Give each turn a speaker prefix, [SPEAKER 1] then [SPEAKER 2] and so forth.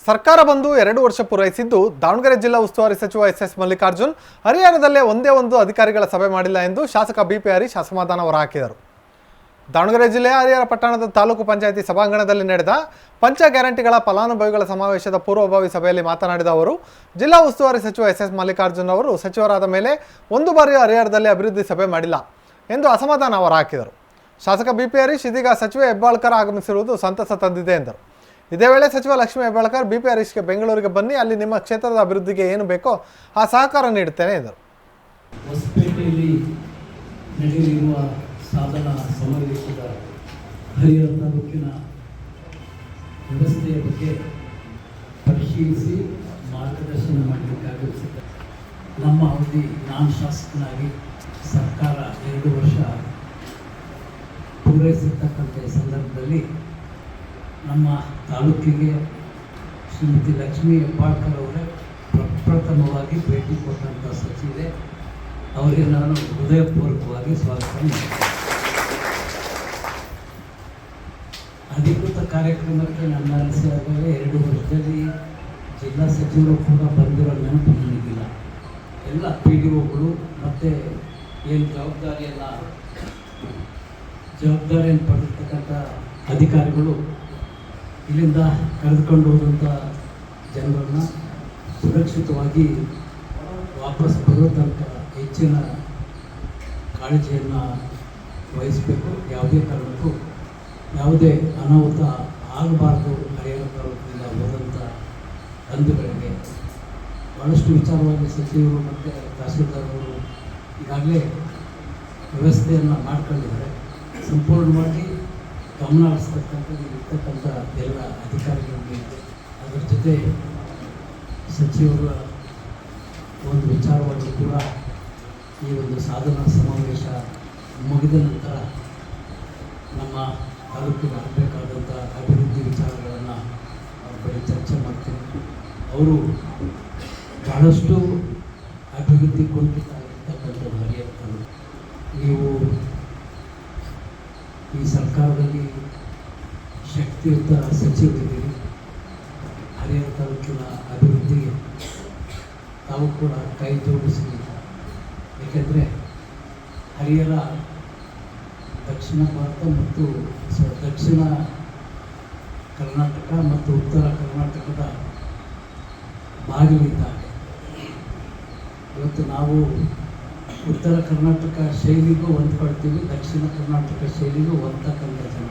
[SPEAKER 1] ಸರ್ಕಾರ ಬಂದು 2 ವರ್ಷ ಪೂರೈಸಿದ್ದು ದಾವಣಗೆರೆ ಜಿಲ್ಲಾ ಉಸ್ತುವಾರಿ ಸಚಿವ ಎಸ್ ಮಲ್ಲಿಕಾರ್ಜುನ್ ಹರಿಯಾಣದಲ್ಲೇ ಒಂದೇ ಒಂದು ಅಧಿಕಾರಿಗಳ ಸಭೆ ಮಾಡಿಲ್ಲ ಎಂದು ಶಾಸಕ ಬಿಪಿ ಹರೀಶ್ ಅಸಮಾಧಾನ ಹೊರಹಾಕಿದರು. ದಾವಣಗೆರೆ ಜಿಲ್ಲೆಯ ಹರಿಹರ ಪಟ್ಟಣದ ತಾಲೂಕು ಪಂಚಾಯಿತಿ ಸಭಾಂಗಣದಲ್ಲಿ ನಡೆದ ಪಂಚ ಗ್ಯಾರಂಟಿಗಳ ಫಲಾನುಭವಿಗಳ ಸಮಾವೇಶದ ಪೂರ್ವಭಾವಿ ಸಭೆಯಲ್ಲಿ ಮಾತನಾಡಿದ ಅವರು, ಜಿಲ್ಲಾ ಉಸ್ತುವಾರಿ ಸಚಿವ ಎಸ್ ಮಲ್ಲಿಕಾರ್ಜುನ್ ಅವರು ಸಚಿವರಾದ ಮೇಲೆ ಒಂದು ಬಾರಿಯೂ ಹರಿಹರದಲ್ಲಿ ಅಭಿವೃದ್ಧಿ ಸಭೆ ಮಾಡಿಲ್ಲ ಎಂದು ಅಸಮಾಧಾನ ಹೊರಹಾಕಿದರು. ಶಾಸಕ ಬಿಪಿ ಹರೀಶ್ ಇದೀಗ ಸಚಿವ ಹೆಬ್ಬಾಳ್ಕರ್ ಆಗಮಿಸಿರುವುದು ಸಂತಸ ತಂದಿದೆ ಎಂದರು. ಇದೇ ವೇಳೆ ಸಚಿವ ಲಕ್ಷ್ಮೀ ಹೆಬ್ಬಾಳ್ಕರ್ ಬಿಪಿ ಹರೀಶ್ಗೆ ಬೆಂಗಳೂರಿಗೆ ಬನ್ನಿ, ಅಲ್ಲಿ ನಿಮ್ಮ ಕ್ಷೇತ್ರದ ಅಭಿವೃದ್ಧಿಗೆ ಏನು ಬೇಕೋ ಆ ಸಹಕಾರ ನೀಡುತ್ತೇನೆ ಎಂದರು.
[SPEAKER 2] ಹೊಸಪೇಟೆಯಲ್ಲಿ ನಡೆಯಲಿರುವ ಸಾಧನಾ ಸಮಾವೇಶದ ಹರಿಹರ ತಾಲೂಕಿನ ವ್ಯವಸ್ಥೆಯ ಬಗ್ಗೆ ಪರಿಶೀಲಿಸಿ ಮಾರ್ಗದರ್ಶನ ಮಾಡಲಿಕ್ಕೆ ಆಗಮಿಸಿದೆ. ನಮ್ಮ ಅವಧಿ ನಾನು ಶಾಸಕನಾಗಿ ಸರ್ಕಾರ 2 ವರ್ಷ ಪೂರೈಸಿರ್ತಕ್ಕಂಥ ಸಂದರ್ಭದಲ್ಲಿ ನಮ್ಮ ತಾಲೂಕಿಗೆ ಶ್ರೀಮತಿ ಲಕ್ಷ್ಮೀ ಹೆಬ್ಬಾಳ್ಕರ್ ಅವರೇ ಪ್ರಪ್ರಥಮವಾಗಿ ಭೇಟಿ ಕೊಟ್ಟಂಥ ಸಚಿವೆ. ಅವರಿಗೆ ನಾನು ಹೃದಯಪೂರ್ವಕವಾಗಿ ಸ್ವಾಗತ ಮಾಡ್ತೀನಿ. ಅಧಿಕೃತ ಕಾರ್ಯಕ್ರಮಕ್ಕೆ ನನ್ನ ಅನಿಸಿದಾಗಲೇ 2 ವರ್ಷದಲ್ಲಿ ಜಿಲ್ಲಾ ಸಚಿವರು ಕೂಡ ಬಂದಿರೋ ನೆನಪು ನನಗಿಲ್ಲ. ಎಲ್ಲ PDOಗಳು ಮತ್ತು ಏನು ಜವಾಬ್ದಾರಿಯನ್ನು ಪಡೆದಿರ್ತಕ್ಕಂಥ ಅಧಿಕಾರಿಗಳು ಇಲ್ಲಿಂದ ಕರೆದುಕೊಂಡು ಹೋದಂಥ ಜನರನ್ನು ಸುರಕ್ಷಿತವಾಗಿ ವಾಪಸ್ ಬರೋ ತನಕ ಹೆಚ್ಚಿನ ಕಾಳಜಿಯನ್ನು ವಹಿಸಬೇಕು. ಯಾವುದೇ ಕಾರಣಕ್ಕೂ ಯಾವುದೇ ಅನಾಹುತ ಆಗಬಾರ್ದು. ಹರಿಹರ ತಾಲೂಕಿನಿಂದ ಹೋದಂಥ ಬಂಧುಗಳಿಗೆ ಭಾಳಷ್ಟು ವಿಚಾರವಾಗಿ ಸಚಿವರು ಮತ್ತು ತಹಸೀಲ್ದಾರರು ಈಗಾಗಲೇ ವ್ಯವಸ್ಥೆಯನ್ನು ಮಾಡ್ಕೊಂಡಿದ್ದಾರೆ. ಸಂಪೂರ್ಣವಾಗಿ ಗಮನ ಇರ್ತಕ್ಕಂಥ ಎಲ್ಲ ಅಧಿಕಾರಿಗಳಿಗೆ ಅದರ ಜೊತೆ ಸಚಿವರ ಒಂದು ವಿಚಾರವಾಗಿ ಕೂಡ ಈ ಒಂದು ಸಾಧನಾ ಸಮಾವೇಶ ಮುಗಿದ ನಂತರ ನಮ್ಮ ತಾಲೂಕಿಗೆ ಆಗಬೇಕಾದಂಥ ಅಭಿವೃದ್ಧಿ ವಿಚಾರಗಳನ್ನು ಅವ್ರ ಬಳಿ ಚರ್ಚೆ ಮಾಡ್ತೀನಿ. ಅವರು ಬಹಳಷ್ಟು ಅಭಿವೃದ್ಧಿ ಕುಂಠಿತ ಇರ್ತಕ್ಕಂಥದ್ದು ಹರಿಹರ ತಾಲೂಕು. ನೀವು ಈ ಸರ್ಕಾರದಲ್ಲಿ ಶಕ್ತಿಯುತ ಸಚಿವರಿದ್ದೀರಿ. ಹರಿಹರ ತಾಲೂಕಿನ ಅಭಿವೃದ್ಧಿಗೆ ತಾವು ಕೂಡ ಕೈ ಜೋಡಿಸಿ. ಏಕೆಂದರೆ ಹರಿಹರ ದಕ್ಷಿಣ ಭಾರತ ಮತ್ತು ದಕ್ಷಿಣ ಕರ್ನಾಟಕ ಮತ್ತು ಉತ್ತರ ಕರ್ನಾಟಕದ ಬಾಗಿಲಿದ್ದಾಗ ಇವತ್ತು ನಾವು ಉತ್ತರ ಕರ್ನಾಟಕ ಶೈಲಿಗೂ ಹೊಂದ್ಕೊಳ್ತೀವಿ, ದಕ್ಷಿಣ ಕರ್ನಾಟಕ ಶೈಲಿಗೂ ಹೊಂದತಕ್ಕಂಥ ಜನ.